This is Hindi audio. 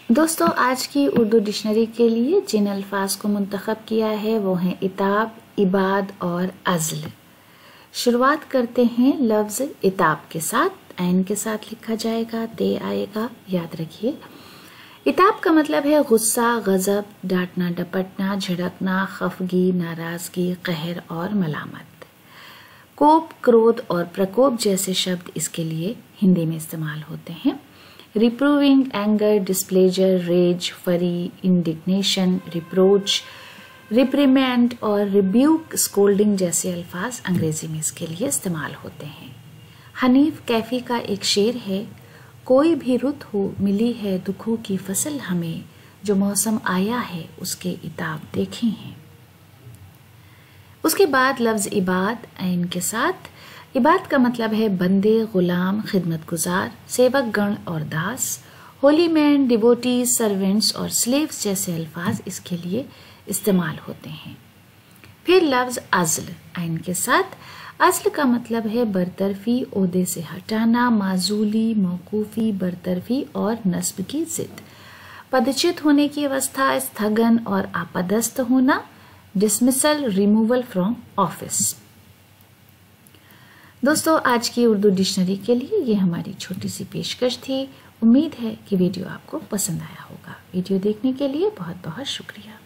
दोस्तों, आज की उर्दू डिक्शनरी के लिए जिन अल्फाज को मुंतखब किया है वो हैं इताब, इबाद और अज़्ल। शुरुआत करते हैं लफ्ज़ इताब के साथ। ऐन के साथ लिखा जाएगा, ते आएगा, याद रखिए। इताब का मतलब है गुस्सा, गज़ब, डांटना, डपटना, झिड़कना, खफगी, नाराज़गी, कहर और मलामत। कोप, क्रोध और प्रकोप जैसे शब्द इसके लिए हिंदी में इस्तेमाल होते हैं। रिप्रूविंग, एंगर, डिस्प्लेजर, रेज, फरी, इंडिग्नेशन, रिप्रोच, रिप्रीमेंड और रिब्यूक, स्कोल्डिंग जैसे अल्फाज अंग्रेजी में इसके लिए इस्तेमाल होते हैं। हनीफ कैफी का एक शेर है, कोई भी रुत हो मिली है दुखों की फसल हमें, जो मौसम आया है उसके इताब देखे हैं। उसके बाद लफ्ज इबाद ऐन के साथ। इबाद का मतलब है बंदे, गुलाम, खिदमतगुजार, सेवक गण और दास। होली मैन, डिवोटीज, सर्वेंट्स और स्लेव्स जैसे अल्फाज इसके लिए इस्तेमाल होते हैं। फिर लफ्ज अज़्ल ऐन के साथ। अज़्ल का मतलब है बरतरफी, ओहदे से हटाना, माजूली, मौकूफी, बरतरफी और नस्ब की जिद। पदच्युत होने की अवस्था, स्थगन और आपदस्थ होना, डिसमिसल, रिमूवल फ्रॉम ऑफिस। दोस्तों, आज की उर्दू डिक्शनरी के लिए ये हमारी छोटी सी पेशकश थी। उम्मीद है कि वीडियो आपको पसंद आया होगा। वीडियो देखने के लिए बहुत बहुत शुक्रिया।